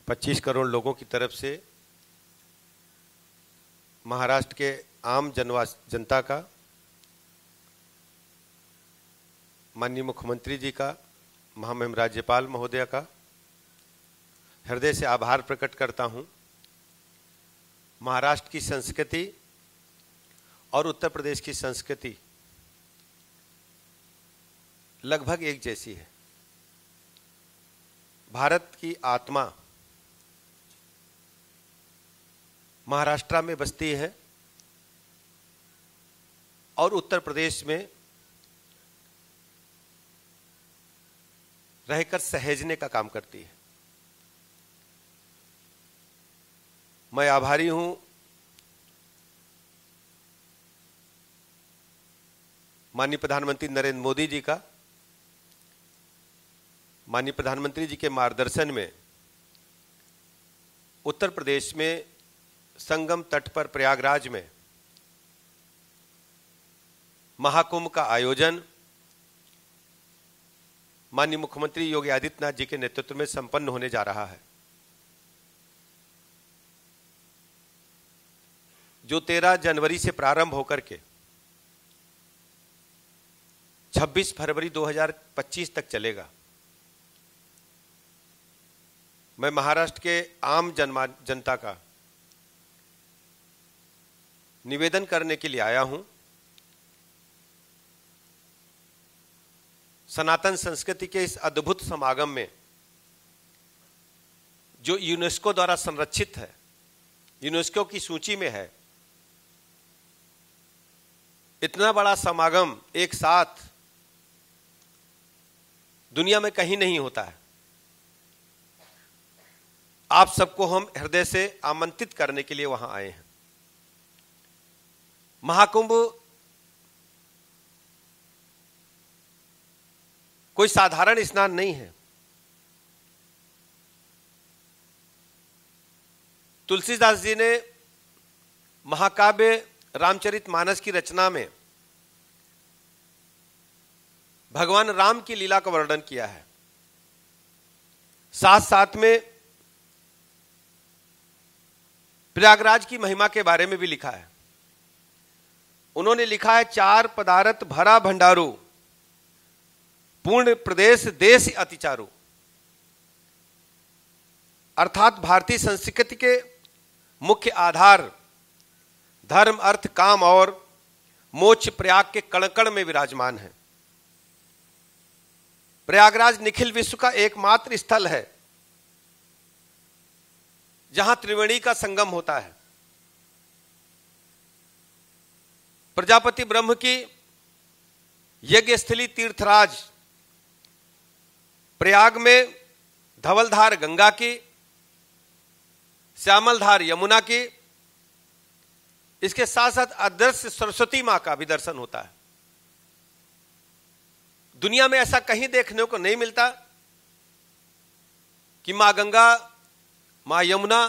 25 करोड़ लोगों की तरफ से महाराष्ट्र के आम जनता का, माननीय मुख्यमंत्री जी का, महामहिम राज्यपाल महोदय का हृदय से आभार प्रकट करता हूं। महाराष्ट्र की संस्कृति और उत्तर प्रदेश की संस्कृति लगभग एक जैसी है। भारत की आत्मा महाराष्ट्र में बसती है और उत्तर प्रदेश में रहकर सहेजने का काम करती है। मैं आभारी हूं माननीय प्रधानमंत्री नरेंद्र मोदी जी का। माननीय प्रधानमंत्री जी के मार्गदर्शन में उत्तर प्रदेश में संगम तट पर प्रयागराज में महाकुंभ का आयोजन माननीय मुख्यमंत्री योगी आदित्यनाथ जी के नेतृत्व में संपन्न होने जा रहा है, जो 13 जनवरी से प्रारंभ होकर के 26 फरवरी 2025 तक चलेगा। मैं महाराष्ट्र के आम जनता का निवेदन करने के लिए आया हूं। सनातन संस्कृति के इस अद्भुत समागम में, जो यूनेस्को द्वारा संरक्षित है, यूनेस्को की सूची में है, इतना बड़ा समागम एक साथ दुनिया में कहीं नहीं होता है। आप सबको हम हृदय से आमंत्रित करने के लिए वहां आए हैं। महाकुंभ कोई साधारण स्नान नहीं है। तुलसीदास जी ने महाकाव्य रामचरितमानस की रचना में भगवान राम की लीला का वर्णन किया है। साथ साथ में प्रयागराज की महिमा के बारे में भी लिखा है। उन्होंने लिखा है, 4 पदारथ भरा भंडारू, पूर्ण प्रदेश देश अतिचारू। अर्थात भारतीय संस्कृति के मुख्य आधार धर्म, अर्थ, काम और मोक्ष प्रयाग के कण कण में विराजमान है। प्रयागराज निखिल विश्व का एकमात्र स्थल है जहां त्रिवेणी का संगम होता है। प्रजापति ब्रह्म की यज्ञ स्थली तीर्थराज प्रयाग में धवलधार गंगा की, श्यामलधार यमुना की, इसके साथ साथ अदृश्य सरस्वती मां का भी दर्शन होता है। दुनिया में ऐसा कहीं देखने को नहीं मिलता कि मां गंगा, मां यमुना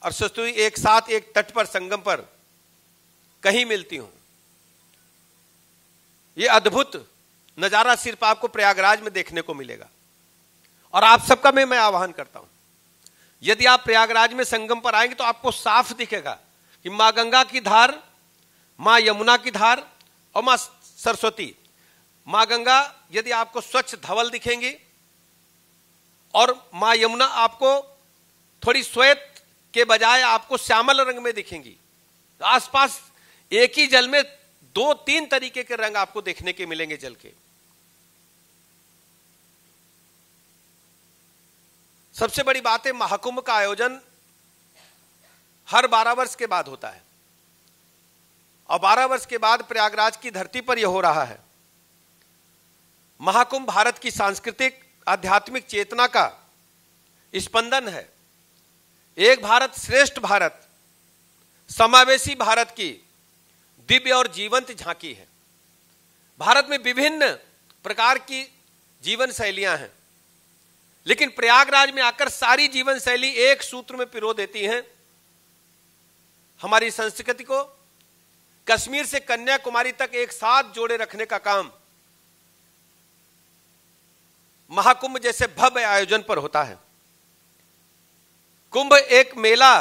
और सरस्वती एक साथ एक तट पर, संगम पर कहीं मिलती हूं। यह अद्भुत नजारा सिर्फ आपको प्रयागराज में देखने को मिलेगा। और आप सबका मैं आह्वान करता हूं, यदि आप प्रयागराज में संगम पर आएंगे तो आपको साफ दिखेगा कि मां गंगा की धार, मां यमुना की धार और मां सरस्वती। मां गंगा यदि आपको स्वच्छ धवल दिखेंगी और मां यमुना आपको थोड़ी श्वेत के बजाय आपको श्यामल रंग में दिखेंगी। तो आसपास एक ही जल में 2-3 तरीके के रंग आपको देखने के मिलेंगे जल के। सबसे बड़ी बात है, महाकुंभ का आयोजन हर 12 वर्ष के बाद होता है और 12 वर्ष के बाद प्रयागराज की धरती पर यह हो रहा है। महाकुंभ भारत की सांस्कृतिक आध्यात्मिक चेतना का स्पंदन है। एक भारत श्रेष्ठ भारत, समावेशी भारत की दिव्य और जीवंत झांकी है। भारत में विभिन्न प्रकार की जीवन शैलियां हैं, लेकिन प्रयागराज में आकर सारी जीवन शैली एक सूत्र में पिरो देती हैं। हमारी संस्कृति को कश्मीर से कन्याकुमारी तक एक साथ जोड़े रखने का काम महाकुंभ जैसे भव्य आयोजन पर होता है। कुंभ एक मेला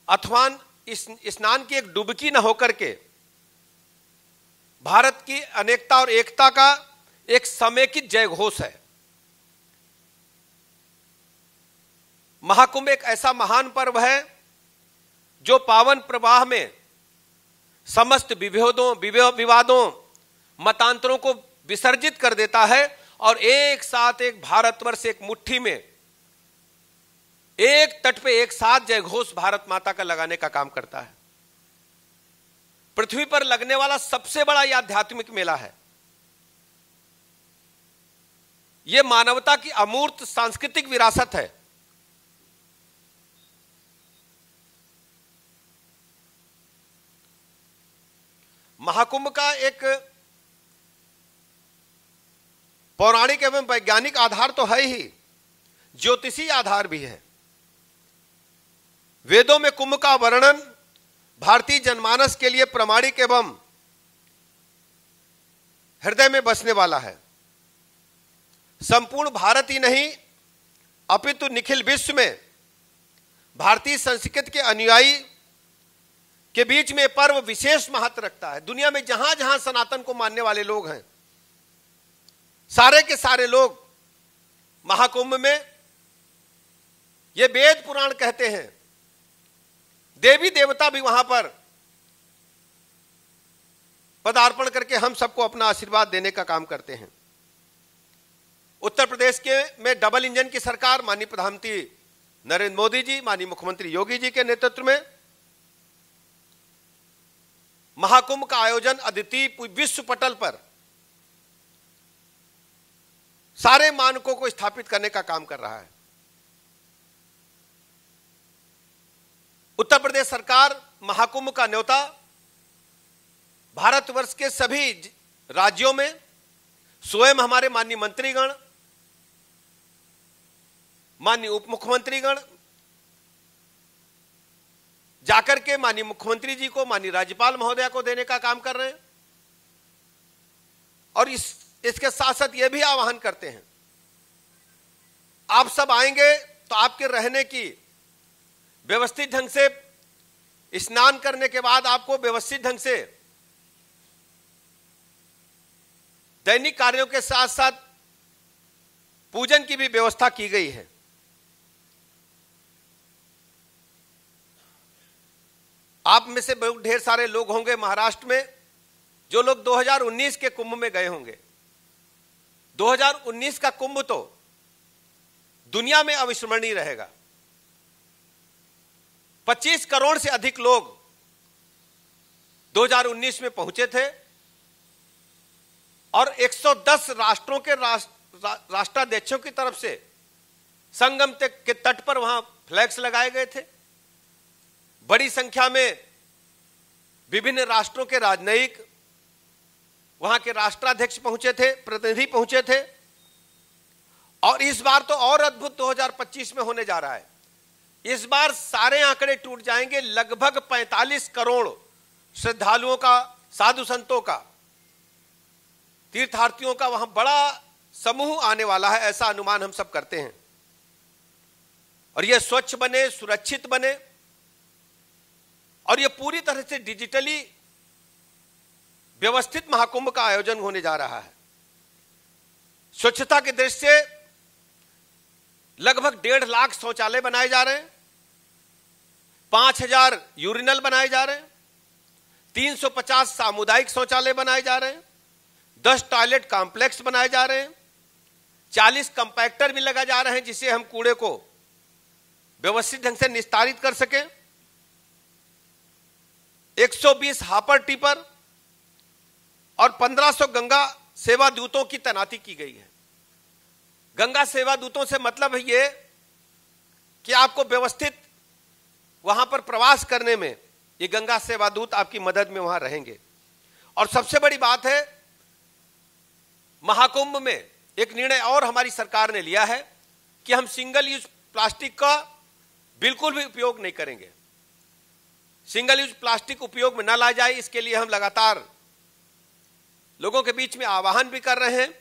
अथवा स्नान की एक डुबकी न होकर के भारत की अनेकता और एकता का एक समेकित जयघोष है। महाकुंभ एक ऐसा महान पर्व है जो पावन प्रवाह में समस्त विवादों मतांतरों को विसर्जित कर देता है और एक साथ एक भारतवर्ष एक मुट्ठी में एक तट पे एक साथ जयघोष भारत माता का लगाने का काम करता है। पृथ्वी पर लगने वाला सबसे बड़ा यह आध्यात्मिक मेला है। यह मानवता की अमूर्त सांस्कृतिक विरासत है। महाकुंभ का एक पौराणिक एवं वैज्ञानिक आधार तो है ही, ज्योतिषीय आधार भी है। वेदों में कुंभ का वर्णन भारतीय जनमानस के लिए प्रामाणिक एवं हृदय में बसने वाला है। संपूर्ण भारत ही नहीं अपितु निखिल विश्व में भारतीय संस्कृति के अनुयायी के बीच में पर्व विशेष महत्व रखता है। दुनिया में जहां जहां सनातन को मानने वाले लोग हैं, सारे के सारे लोग महाकुंभ में, ये वेद पुराण कहते हैं, देवी देवता भी वहां पर पदार्पण करके हम सबको अपना आशीर्वाद देने का काम करते हैं। उत्तर प्रदेश के में डबल इंजन की सरकार माननीय प्रधानमंत्री नरेंद्र मोदी जी, माननीय मुख्यमंत्री योगी जी के नेतृत्व में महाकुंभ का आयोजन अद्वितीय विश्व पटल पर सारे मानकों को स्थापित करने का काम कर रहा है। उत्तर प्रदेश सरकार महाकुंभ का न्योता भारतवर्ष के सभी राज्यों में स्वयं हमारे माननीय मंत्रीगण, माननीय उप मुख्यमंत्रीगण जाकर के माननीय मुख्यमंत्री जी को, माननीय राज्यपाल महोदया को देने का काम कर रहे हैं। और इसके साथ साथ यह भी आह्वान करते हैं, आप सब आएंगे तो आपके रहने की व्यवस्थित ढंग से, स्नान करने के बाद आपको व्यवस्थित ढंग से दैनिक कार्यों के साथ साथ पूजन की भी व्यवस्था की गई है। आप में से बहुत ढेर सारे लोग होंगे महाराष्ट्र में जो लोग 2019 के कुंभ में गए होंगे। 2019 का कुंभ तो दुनिया में अविस्मरणीय रहेगा। 25 करोड़ से अधिक लोग 2019 में पहुंचे थे और 110 राष्ट्रों के राष्ट्राध्यक्षों की तरफ से संगम के तट पर वहां फ्लैग्स लगाए गए थे। बड़ी संख्या में विभिन्न राष्ट्रों के राजनयिक, वहां के राष्ट्राध्यक्ष पहुंचे थे, प्रतिनिधि पहुंचे थे। और इस बार तो और अद्भुत 2025 में होने जा रहा है। इस बार सारे आंकड़े टूट जाएंगे। लगभग 45 करोड़ श्रद्धालुओं का, साधु संतों का, तीर्थार्थियों का वहां बड़ा समूह आने वाला है, ऐसा अनुमान हम सब करते हैं। और यह स्वच्छ बने, सुरक्षित बने और यह पूरी तरह से डिजिटली व्यवस्थित महाकुंभ का आयोजन होने जा रहा है। स्वच्छता की दृष्टि से लगभग 1.5 लाख शौचालय बनाए जा रहे हैं, 5000 यूरिनल बनाए जा रहे हैं, 350 सामुदायिक शौचालय बनाए जा रहे हैं, 10 टॉयलेट कॉम्प्लेक्स बनाए जा रहे हैं, 40 कंपैक्टर भी लगा जा रहे हैं जिससे हम कूड़े को व्यवस्थित ढंग से निस्तारित कर सकें। 120 हापर टिपर और 1500 गंगा सेवा दूतों की तैनाती की गई है। गंगा सेवा दूतों से मतलब है ये कि आपको व्यवस्थित वहां पर प्रवास करने में ये गंगा सेवा दूत आपकी मदद में वहां रहेंगे। और सबसे बड़ी बात है, महाकुंभ में एक निर्णय और हमारी सरकार ने लिया है कि हम सिंगल यूज प्लास्टिक का बिल्कुल भी उपयोग नहीं करेंगे। सिंगल यूज प्लास्टिक उपयोग में न ला जाए, इसके लिए हम लगातार लोगों के बीच में आह्वान भी कर रहे हैं।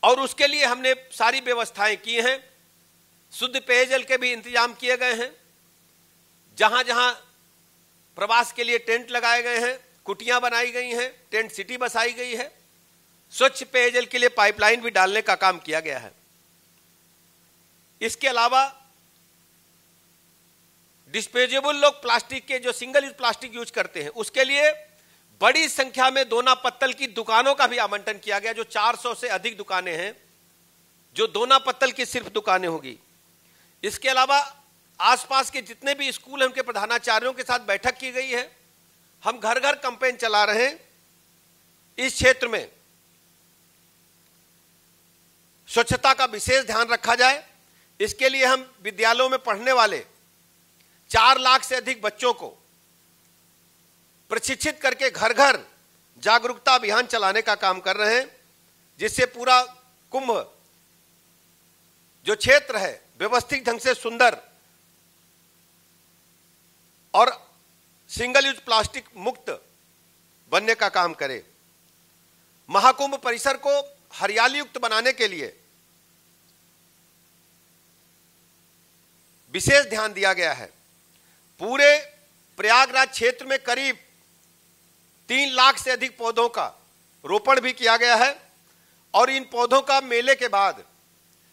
और उसके लिए हमने सारी व्यवस्थाएं की हैं। शुद्ध पेयजल के भी इंतजाम किए गए हैं। जहां जहां प्रवास के लिए टेंट लगाए गए हैं, कुटियां बनाई गई हैं, टेंट सिटी बसाई गई है। स्वच्छ पेयजल के लिए पाइपलाइन भी डालने का काम किया गया है। इसके अलावा डिस्पोजेबल लोग प्लास्टिक के जो सिंगल यूज प्लास्टिक यूज करते हैं, उसके लिए बड़ी संख्या में दोना पत्तल की दुकानों का भी आवंटन किया गया। जो 400 से अधिक दुकानें हैं, जो दोना पत्तल की सिर्फ दुकानें होगी। इसके अलावा आसपास के जितने भी स्कूल हैं, उनके प्रधानाचार्यों के साथ बैठक की गई है। हम घर घर कैंपेन चला रहे हैं। इस क्षेत्र में स्वच्छता का विशेष ध्यान रखा जाए। इसके लिए हम विद्यालयों में पढ़ने वाले 4 लाख से अधिक बच्चों को प्रशिक्षित करके घर घर जागरूकता अभियान चलाने का काम कर रहे हैं, जिससे पूरा कुंभ जो क्षेत्र है व्यवस्थित ढंग से सुंदर और सिंगल यूज प्लास्टिक मुक्त बनने का काम करे। महाकुंभ परिसर को हरियाली युक्त बनाने के लिए विशेष ध्यान दिया गया है। पूरे प्रयागराज क्षेत्र में करीब 3 लाख से अधिक पौधों का रोपण भी किया गया है और इन पौधों का मेले के बाद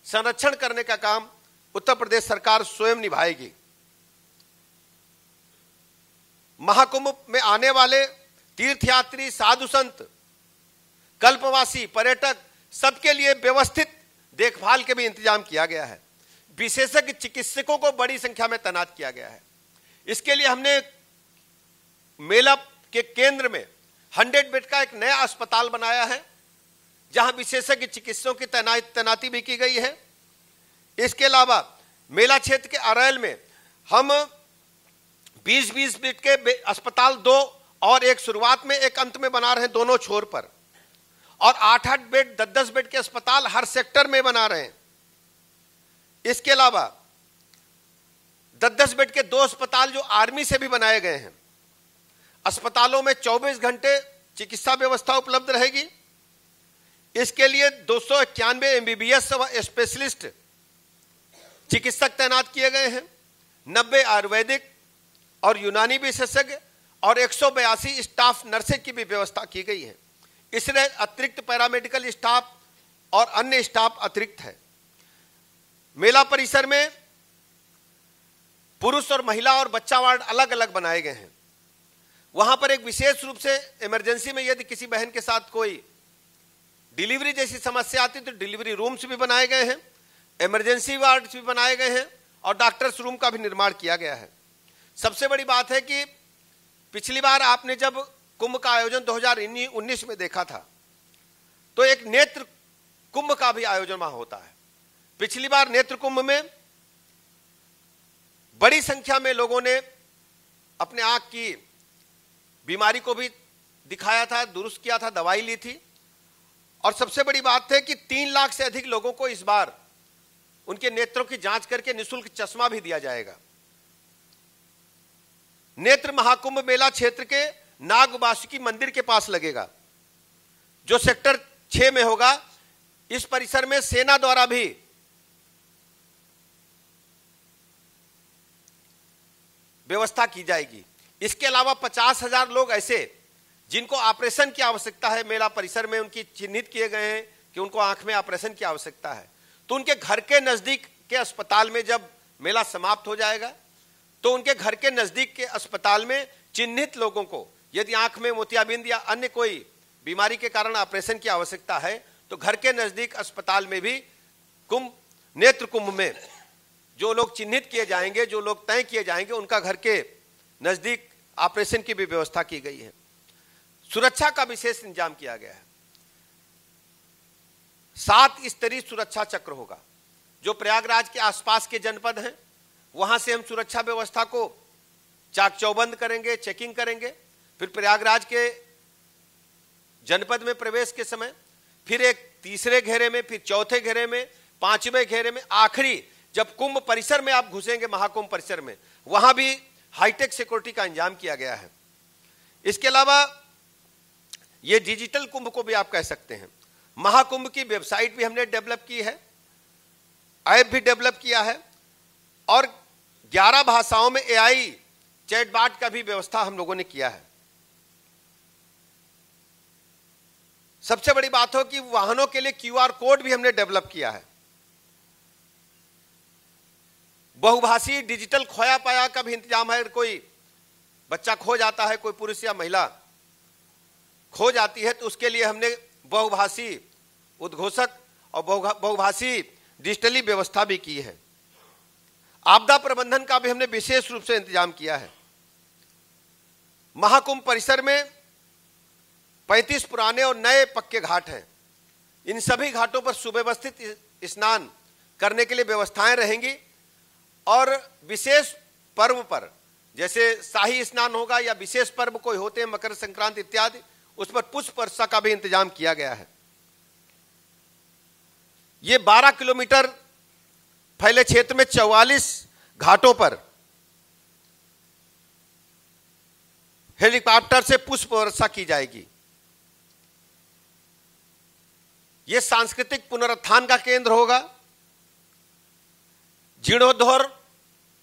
संरक्षण करने का काम उत्तर प्रदेश सरकार स्वयं निभाएगी। महाकुंभ में आने वाले तीर्थयात्री, साधु संत, कल्पवासी, पर्यटक सबके लिए व्यवस्थित देखभाल के भी इंतजाम किया गया है। विशेषज्ञ चिकित्सकों को बड़ी संख्या में तैनात किया गया है। इसके लिए हमने मेला के केंद्र में 100 बेड का एक नया अस्पताल बनाया है, जहां विशेषज्ञ चिकित्सकों की तैनाती भी की गई है। इसके अलावा मेला क्षेत्र के अरैल में हम 20-20 बेड के अस्पताल 2 और एक शुरुआत में एक अंत में बना रहे हैं दोनों छोर पर, और 8-8 बेड 10-10 बेड के अस्पताल हर सेक्टर में बना रहे हैं। इसके अलावा 10-10 बेड के 2 अस्पताल जो आर्मी से भी बनाए गए हैं। अस्पतालों में 24 घंटे चिकित्सा व्यवस्था उपलब्ध रहेगी। इसके लिए 291 एमबीबीएस स्पेशलिस्ट चिकित्सक तैनात किए गए हैं, 90 आयुर्वेदिक और यूनानी विशेषज्ञ और 182 स्टाफ नर्सें की भी व्यवस्था की गई है। इसलिए अतिरिक्त पैरामेडिकल स्टाफ और अन्य स्टाफ अतिरिक्त है। मेला परिसर में पुरुष और महिला और बच्चा वार्ड अलग अलग बनाए गए हैं। वहां पर एक विशेष रूप से इमरजेंसी में यदि किसी बहन के साथ कोई डिलीवरी जैसी समस्या आती तो डिलीवरी रूम्स भी बनाए गए हैं, इमरजेंसी वार्ड्स भी बनाए गए हैं और डॉक्टर्स रूम का भी निर्माण किया गया है। सबसे बड़ी बात है कि पिछली बार आपने जब कुंभ का आयोजन 2019 में देखा था, तो एक नेत्र कुंभ का भी आयोजन वहां होता है। पिछली बार नेत्र कुंभ में बड़ी संख्या में लोगों ने अपने आंख की बीमारी को भी दिखाया था, दुरुस्त किया था, दवाई ली थी। और सबसे बड़ी बात है कि 3 लाख से अधिक लोगों को इस बार उनके नेत्रों की जांच करके निःशुल्क चश्मा भी दिया जाएगा। नेत्र महाकुंभ मेला क्षेत्र के नाग वासुकी मंदिर के पास लगेगा, जो सेक्टर 6 में होगा। इस परिसर में सेना द्वारा भी व्यवस्था की जाएगी। इसके अलावा 50,000 लोग ऐसे जिनको ऑपरेशन की आवश्यकता है, मेला परिसर में उनकी चिन्हित किए गए हैं कि उनको आंख में ऑपरेशन की आवश्यकता है, तो उनके घर के नजदीक के अस्पताल में जब मेला समाप्त हो जाएगा तो उनके घर के नजदीक के अस्पताल में चिन्हित लोगों को यदि आंख में मोतियाबिंद या अन्य कोई बीमारी के कारण ऑपरेशन की आवश्यकता है तो घर के नजदीक अस्पताल में भी कुंभ नेत्र कुंभ में जो लोग चिन्हित किए जाएंगे, जो लोग तय किए जाएंगे, उनका घर के नजदीक ऑपरेशन की भी व्यवस्था की गई है। सुरक्षा का विशेष इंतजाम किया गया है। 7 स्तरीय सुरक्षा चक्र होगा। जो प्रयागराज के आसपास के जनपद हैं वहां से हम सुरक्षा व्यवस्था को चाक चौबंद करेंगे, चेकिंग करेंगे। फिर प्रयागराज के जनपद में प्रवेश के समय फिर एक तीसरे घेरे में, फिर चौथे घेरे में, 5वें घेरे में, आखिरी जब कुंभ परिसर में आप घुसेंगे, महाकुंभ परिसर में, वहां भी हाईटेक सिक्योरिटी का इंतजाम किया गया है। इसके अलावा ये डिजिटल कुंभ को भी आप कह सकते हैं। महाकुंभ की वेबसाइट भी हमने डेवलप की है, ऐप भी डेवलप किया है, और 11 भाषाओं में एआई चैटबॉट का भी व्यवस्था हम लोगों ने किया है। सबसे बड़ी बात हो कि वाहनों के लिए क्यूआर कोड भी हमने डेवलप किया है। बहुभाषी डिजिटल खोया पाया का भी इंतजाम है। कोई बच्चा खो जाता है, कोई पुरुष या महिला खो जाती है, तो उसके लिए हमने बहुभाषी उद्घोषक और बहुभाषी डिजिटली व्यवस्था भी की है। आपदा प्रबंधन का भी हमने विशेष रूप से इंतजाम किया है। महाकुंभ परिसर में 35 पुराने और नए पक्के घाट हैं। इन सभी घाटों पर सुव्यवस्थित स्नान करने के लिए व्यवस्थाएं रहेंगी, और विशेष पर्व पर जैसे शाही स्नान होगा या विशेष पर्व कोई होते हैं, मकर संक्रांति इत्यादि, उस पर पुष्प वर्षा का भी इंतजाम किया गया है। ये 12 किलोमीटर फैले क्षेत्र में 44 घाटों पर हेलीकॉप्टर से पुष्प वर्षा की जाएगी। यह सांस्कृतिक पुनरुत्थान का केंद्र होगा। जीर्णोद्धार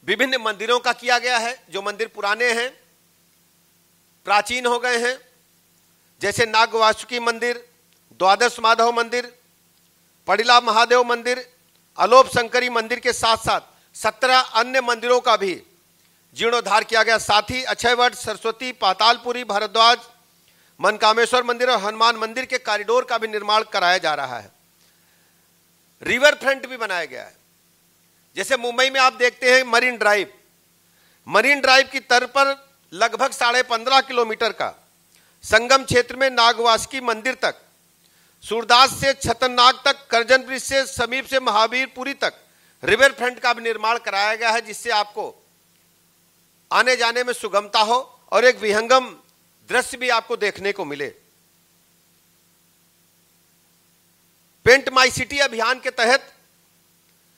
विभिन्न मंदिरों का किया गया है। जो मंदिर पुराने हैं, प्राचीन हो गए हैं, जैसे नागवासुकी मंदिर, द्वादश माधव मंदिर, पड़िला महादेव मंदिर, अलोप शंकरी मंदिर के साथ साथ 17 अन्य मंदिरों का भी जीर्णोद्धार किया गया। साथ ही अक्षयवट, सरस्वती, पातालपुरी, भारद्वाज, मनकामेश्वर मंदिर और हनुमान मंदिर के कॉरिडोर का भी निर्माण कराया जा रहा है। रिवर फ्रंट भी बनाया गया है। जैसे मुंबई में आप देखते हैं मरीन ड्राइव, मरीन ड्राइव की तर्ज पर लगभग 15.5 किलोमीटर का संगम क्षेत्र में नागवासुकी मंदिर तक, सूरदास से छतरनाग तक, करजन ब्रिज से समीप से महावीरपुरी तक रिवर फ्रंट का भी निर्माण कराया गया है, जिससे आपको आने जाने में सुगमता हो और एक विहंगम दृश्य भी आपको देखने को मिले। पेंट माई सिटी अभियान के तहत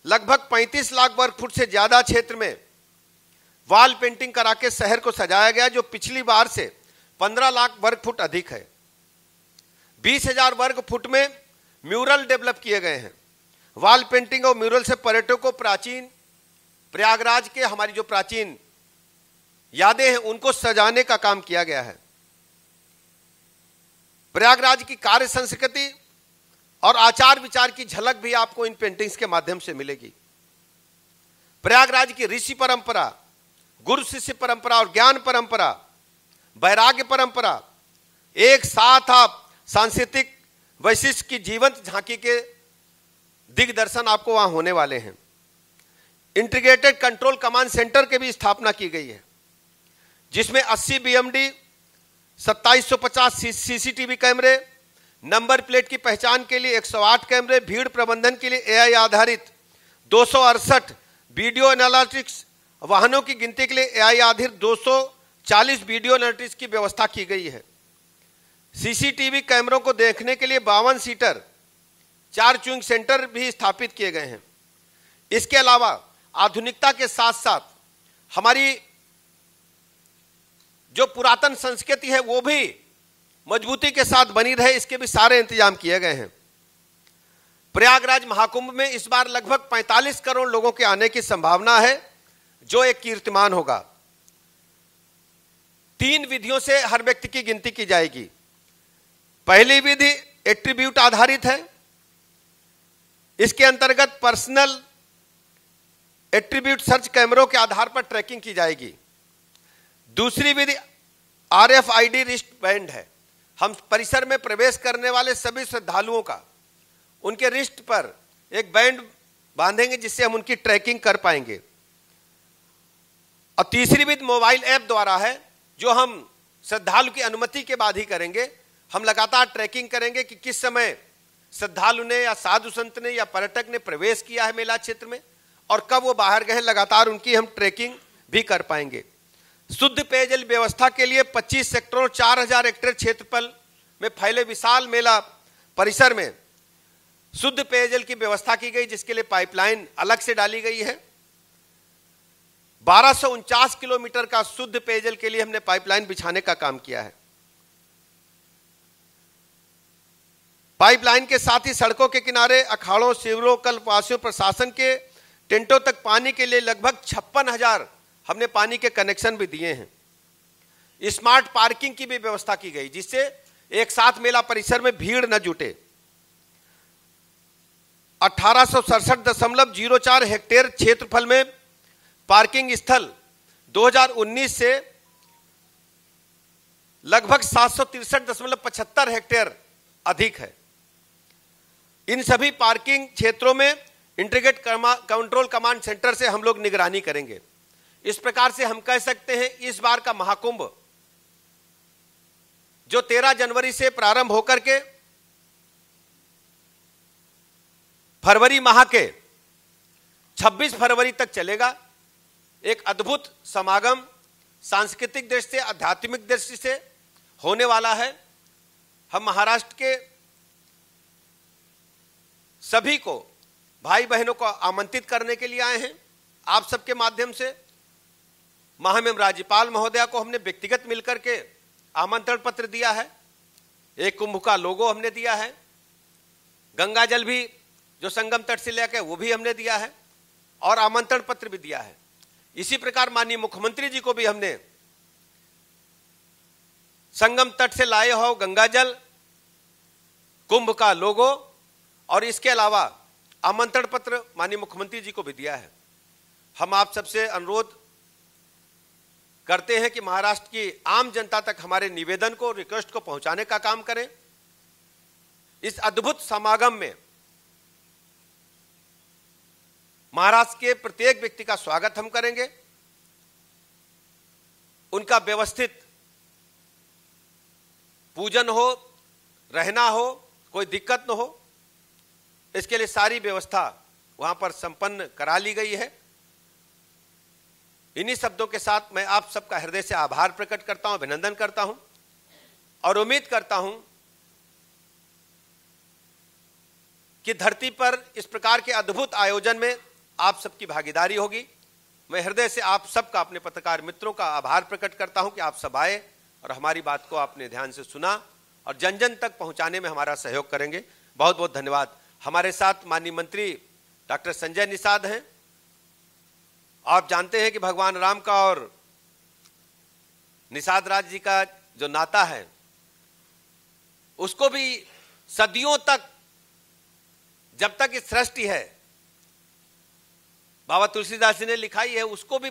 लगभग 35 लाख वर्ग फुट से ज्यादा क्षेत्र में वॉल पेंटिंग करा के शहर को सजाया गया, जो पिछली बार से 15 लाख वर्ग फुट अधिक है। 20,000 वर्ग फुट में म्यूरल डेवलप किए गए हैं। वॉल पेंटिंग और म्यूरल से पर्यटकों को प्राचीन प्रयागराज के हमारी जो प्राचीन यादें हैं उनको सजाने का काम किया गया है। प्रयागराज की कार्य संस्कृति और आचार विचार की झलक भी आपको इन पेंटिंग्स के माध्यम से मिलेगी। प्रयागराज की ऋषि परंपरा, गुरु शिष्य परंपरा और ज्ञान परंपरा, वैराग्य परंपरा, एक साथ आप सांस्कृतिक वैशिष्ट की जीवंत झांकी के दिग्दर्शन आपको वहां होने वाले हैं। इंटीग्रेटेड कंट्रोल कमांड सेंटर की भी स्थापना की गई है, जिसमें 80 BMD, 2750 CCTV कैमरे, नंबर प्लेट की पहचान के लिए 108 कैमरे, भीड़ प्रबंधन के लिए AI आधारित 268 वीडियो एनालिटिक्स, वाहनों की गिनती के लिए AI आधारित 240 वीडियो एनालिटिक्स की व्यवस्था की गई है। CCTV कैमरों को देखने के लिए 52 सीटर 4 च्यूइंग सेंटर भी स्थापित किए गए हैं। इसके अलावा आधुनिकता के साथ साथ हमारी जो पुरातन संस्कृति है वो भी मजबूती के साथ बनी रहे, इसके भी सारे इंतजाम किए गए हैं। प्रयागराज महाकुंभ में इस बार लगभग 45 करोड़ लोगों के आने की संभावना है, जो एक कीर्तिमान होगा। 3 विधियों से हर व्यक्ति की गिनती की जाएगी। पहली विधि एट्रीब्यूट आधारित है। इसके अंतर्गत पर्सनल एट्रीब्यूट सर्च कैमरों के आधार पर ट्रैकिंग की जाएगी। दूसरी विधि RFID रिस्ट बैंड है। हम परिसर में प्रवेश करने वाले सभी श्रद्धालुओं का उनके रिस्ट पर एक बैंड बांधेंगे, जिससे हम उनकी ट्रैकिंग कर पाएंगे। और तीसरी विधि मोबाइल ऐप द्वारा है, जो हम श्रद्धालु की अनुमति के बाद ही करेंगे। हम लगातार ट्रैकिंग करेंगे कि किस समय श्रद्धालु ने या साधु संत ने या पर्यटक ने प्रवेश किया है मेला क्षेत्र में और कब वो बाहर गए। लगातार उनकी हम ट्रैकिंग भी कर पाएंगे। शुद्ध पेयजल व्यवस्था के लिए 25 सेक्टरों 4000 हेक्टेयर क्षेत्रफल में फैले विशाल मेला परिसर में शुद्ध पेयजल की व्यवस्था की गई, जिसके लिए पाइपलाइन अलग से डाली गई है। 1249 किलोमीटर का शुद्ध पेयजल के लिए हमने पाइपलाइन बिछाने का काम किया है। पाइपलाइन के साथ ही सड़कों के किनारे, अखाड़ों, शिविरों, कल्पवासियों, प्रशासन के टेंटों तक पानी के लिए लगभग 56,000 हमने पानी के कनेक्शन भी दिए हैं। स्मार्ट पार्किंग की भी व्यवस्था की गई, जिससे एक साथ मेला परिसर में भीड़ न जुटे। 1867.04 हेक्टेयर क्षेत्रफल में पार्किंग स्थल 2019 से लगभग 763.75 हेक्टेयर अधिक है। इन सभी पार्किंग क्षेत्रों में इंटीग्रेटेड कंट्रोल कमांड सेंटर से हम लोग निगरानी करेंगे। इस प्रकार से हम कह सकते हैं इस बार का महाकुंभ जो 13 जनवरी से प्रारंभ होकर के फरवरी माह के 26 फरवरी तक चलेगा, एक अद्भुत समागम सांस्कृतिक दृष्टि से, आध्यात्मिक दृष्टि से होने वाला है। हम महाराष्ट्र के सभी को, भाई बहनों को आमंत्रित करने के लिए आए हैं। आप सबके माध्यम से महामहिम राज्यपाल महोदया को हमने व्यक्तिगत मिलकर के आमंत्रण पत्र दिया है, एक कुंभ का लोगो हमने दिया है, गंगा जल भी जो संगम तट से लेकर वो भी हमने दिया है और आमंत्रण पत्र भी दिया है। इसी प्रकार माननीय मुख्यमंत्री जी को भी हमने संगम तट से लाए हो गंगा जल, कुंभ का लोगो और इसके अलावा आमंत्रण पत्र माननीय मुख्यमंत्री जी को भी दिया है। हम आप सबसे अनुरोध करते हैं कि महाराष्ट्र की आम जनता तक हमारे निवेदन को, रिक्वेस्ट को पहुंचाने का काम करें। इस अद्भुत समागम में महाराष्ट्र के प्रत्येक व्यक्ति का स्वागत हम करेंगे, उनका व्यवस्थित पूजन हो, रहना हो, कोई दिक्कत न हो, इसके लिए सारी व्यवस्था वहां पर संपन्न करा ली गई है। इन्हीं शब्दों के साथ मैं आप सबका हृदय से आभार प्रकट करता हूं, अभिनंदन करता हूं और उम्मीद करता हूं कि धरती पर इस प्रकार के अद्भुत आयोजन में आप सबकी भागीदारी होगी। मैं हृदय से आप सबका, अपने पत्रकार मित्रों का आभार प्रकट करता हूं कि आप सब आए और हमारी बात को आपने ध्यान से सुना और जन जन तक पहुंचाने में हमारा सहयोग करेंगे। बहुत बहुत धन्यवाद। हमारे साथ माननीय मंत्री डॉक्टर संजय निषाद हैं। आप जानते हैं कि भगवान राम का और निषाद राज जी का जो नाता है उसको भी सदियों तक, जब तक इस सृष्टि है, बाबा तुलसीदास जी ने लिखाई है, उसको भी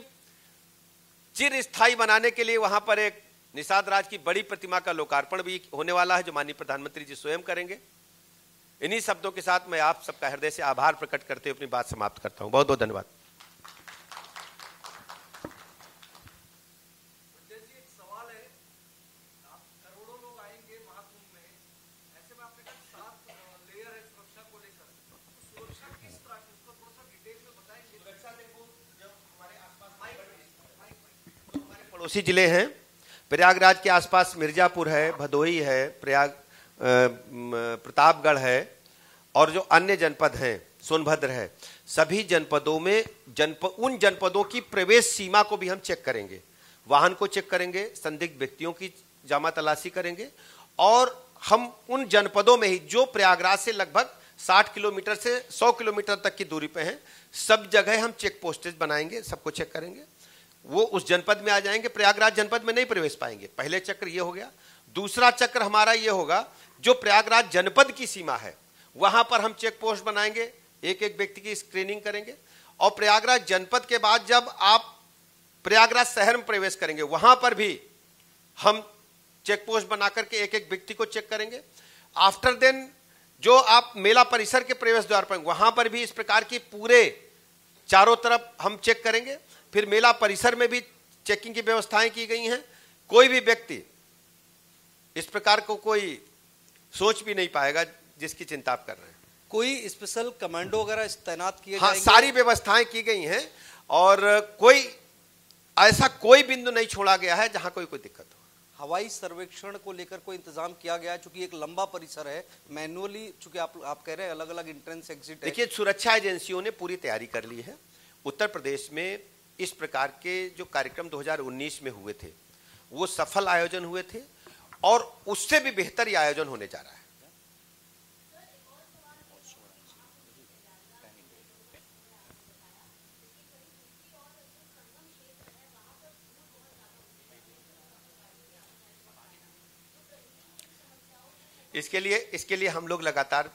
चिर स्थायी बनाने के लिए वहां पर एक निषाद राज की बड़ी प्रतिमा का लोकार्पण भी होने वाला है, जो माननीय प्रधानमंत्री जी स्वयं करेंगे। इन्हीं शब्दों के साथ मैं आप सबका हृदय से आभार प्रकट करते हुए अपनी बात समाप्त करता हूं। बहुत बहुत धन्यवाद। पड़ोसी जिले हैं, प्रयागराज के आसपास मिर्जापुर है, भदोही है, प्रतापगढ़ है और जो अन्य जनपद हैं, सोनभद्र है, सभी जनपदों में उन जनपदों की प्रवेश सीमा को भी हम चेक करेंगे, वाहन को चेक करेंगे, संदिग्ध व्यक्तियों की जामा तलाशी करेंगे और हम उन जनपदों में ही जो प्रयागराज से लगभग 60 किलोमीटर से 100 किलोमीटर तक की दूरी पे हैं, सब जगह हम चेक पोस्टेज बनाएंगे, सबको चेक करेंगे। वो उस जनपद में आ जाएंगे, प्रयागराज जनपद में नहीं प्रवेश पाएंगे। पहले चक्र ये हो गया। दूसरा चक्र हमारा ये होगा, जो प्रयागराज जनपद की सीमा है वहां पर हम चेक पोस्ट बनाएंगे, एक एक व्यक्ति की स्क्रीनिंग करेंगे और प्रयागराज जनपद के बाद जब आप प्रयागराज शहर में प्रवेश करेंगे वहां पर भी हम चेक पोस्ट बनाकर के एक एक व्यक्ति को चेक करेंगे। आफ्टर देन जो आप मेला परिसर के प्रवेश द्वार पर वहां पर भी इस प्रकार की पूरे चारों तरफ हम चेक करेंगे। फिर मेला परिसर में भी चेकिंग की व्यवस्थाएं की गई हैं। कोई भी व्यक्ति इस प्रकार को कोई सोच भी नहीं पाएगा जिसकी चिंता आप कर रहे हैं। कोई स्पेशल कमांडो वगैरह तैनात किए हाँ, जाएंगे? सारी व्यवस्थाएं की गई हैं और कोई ऐसा कोई बिंदु नहीं छोड़ा गया है जहां कोई दिक्कत हो। हवाई सर्वेक्षण को लेकर कोई इंतजाम किया गया है? चूंकि एक लंबा परिसर है, मैनुअली चूंकि आप कह रहे हैं अलग अलग एंट्रेंस एग्जिट। देखिए, सुरक्षा एजेंसियों ने पूरी तैयारी कर ली है। उत्तर प्रदेश में इस प्रकार के जो कार्यक्रम 2019 में हुए थे वो सफल आयोजन हुए थे और उससे भी बेहतर ये आयोजन होने जा रहा है। इसके लिए हम लोग लगातार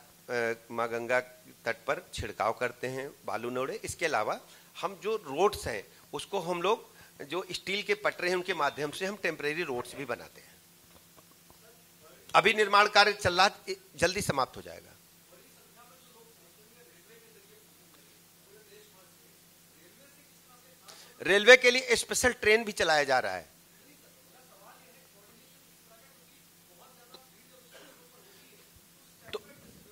माँ गंगा तट पर छिड़काव करते हैं, बालू नोड़े। इसके अलावा हम जो रोड्स हैं उसको हम लोग जो स्टील के पटरे हैं उनके माध्यम से हम टेम्परेरी रोड्स भी बनाते हैं। अभी निर्माण कार्य चल रहा है, जल्दी समाप्त हो जाएगा। रेलवे के लिए स्पेशल ट्रेन भी चलाया जा रहा है। तो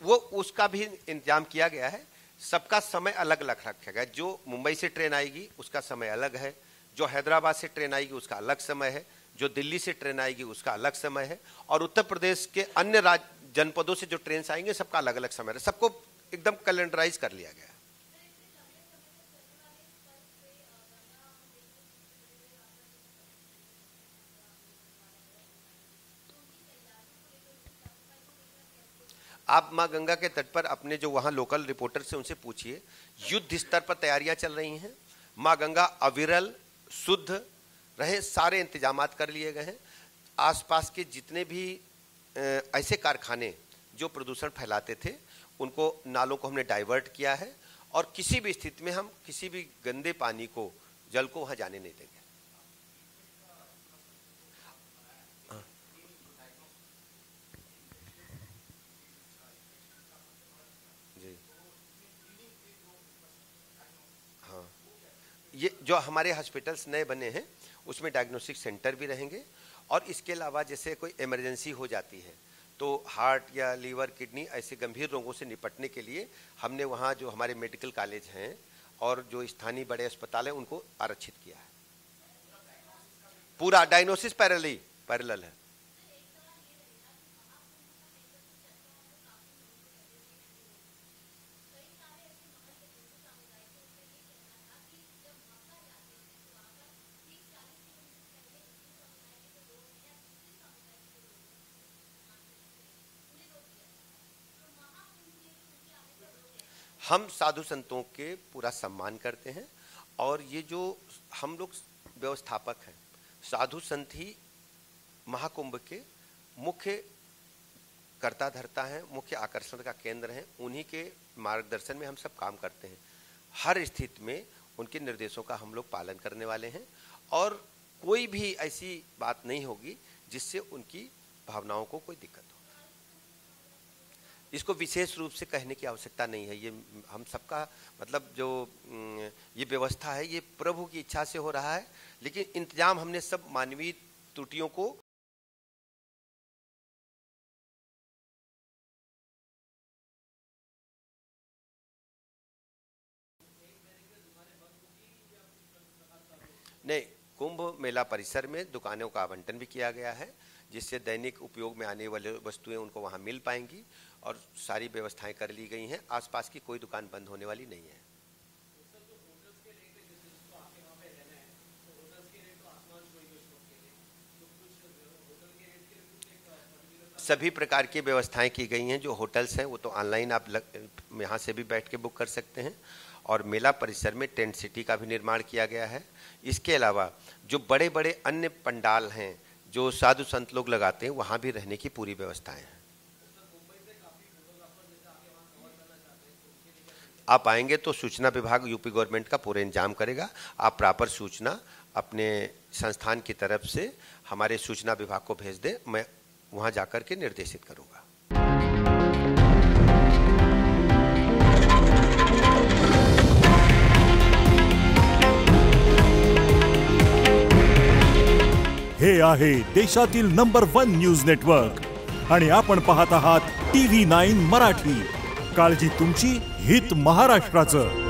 वो उसका भी इंतजाम किया गया है। सबका समय अलग अलग रखा गया। जो मुंबई से ट्रेन आएगी उसका समय अलग है, जो हैदराबाद से ट्रेन आएगी उसका अलग समय है, जो दिल्ली से ट्रेन आएगी उसका अलग समय है, और उत्तर प्रदेश के अन्य जनपदों से जो ट्रेन आएंगे सबका अलग अलग समय है। सबको एकदम कैलेंडराइज कर लिया गया है। आप मां गंगा के तट पर अपने जो वहां लोकल रिपोर्टर से उनसे पूछिए, युद्ध स्तर पर तैयारियां चल रही हैं। मां गंगा अविरल शुद्ध रहे, सारे इंतजामात कर लिए गए हैं। आसपास के जितने भी ऐसे कारखाने जो प्रदूषण फैलाते थे उनको, नालों को हमने डाइवर्ट किया है, और किसी भी स्थिति में हम किसी भी गंदे पानी को, जल को वहां जाने नहीं देंगे। ये जो हमारे हॉस्पिटल्स नए बने हैं उसमें डायग्नोस्टिक सेंटर भी रहेंगे, और इसके अलावा जैसे कोई इमरजेंसी हो जाती है तो हार्ट या लीवर, किडनी ऐसे गंभीर रोगों से निपटने के लिए हमने वहाँ जो हमारे मेडिकल कॉलेज हैं और जो स्थानीय बड़े अस्पताल हैं उनको आरक्षित किया है। पूरा डायग्नोसिस पैरेलल है। हम साधु संतों के पूरा सम्मान करते हैं, और ये जो हम लोग व्यवस्थापक हैं, साधु संत ही महाकुंभ के मुख्य कर्ता धर्ता हैं, मुख्य आकर्षण का केंद्र हैं। उन्हीं के मार्गदर्शन में हम सब काम करते हैं। हर स्थिति में उनके निर्देशों का हम लोग पालन करने वाले हैं, और कोई भी ऐसी बात नहीं होगी जिससे उनकी भावनाओं को कोई दिक्कत हो। इसको विशेष रूप से कहने की आवश्यकता नहीं है। ये हम सबका मतलब जो ये व्यवस्था है ये प्रभु की इच्छा से हो रहा है, लेकिन इंतजाम हमने सब मानवीय त्रुटियों को नहीं, कुंभ मेला परिसर में दुकानों का आवंटन भी किया गया है, जिससे दैनिक उपयोग में आने वाले वस्तुएं उनको वहां मिल पाएंगी, और सारी व्यवस्थाएं कर ली गई हैं। आसपास की कोई दुकान बंद होने वाली नहीं है। सभी प्रकार की व्यवस्थाएं की गई हैं। जो होटल्स हैं वो तो ऑनलाइन आप यहाँ से भी बैठ के बुक कर सकते हैं, और मेला परिसर में टेंट सिटी का भी निर्माण किया गया है। इसके अलावा जो बड़े बड़े अन्य पंडाल हैं जो साधु संत लोग लगाते हैं, वहाँ भी रहने की पूरी व्यवस्थाएं हैं। आप आएंगे तो सूचना विभाग यूपी गवर्नमेंट का पूरा इंतजाम करेगा। आप प्रॉपर सूचना अपने संस्थान की तरफ से हमारे सूचना विभाग को भेज दें, मैं वहाँ जाकर के निर्देशित करूँगा। हे आहे देशातील नंबर 1 न्यूज नेटवर्क आणि आपण पाहत आहात TV9 मराठी। काळजी तुमची, हित महाराष्ट्राचं।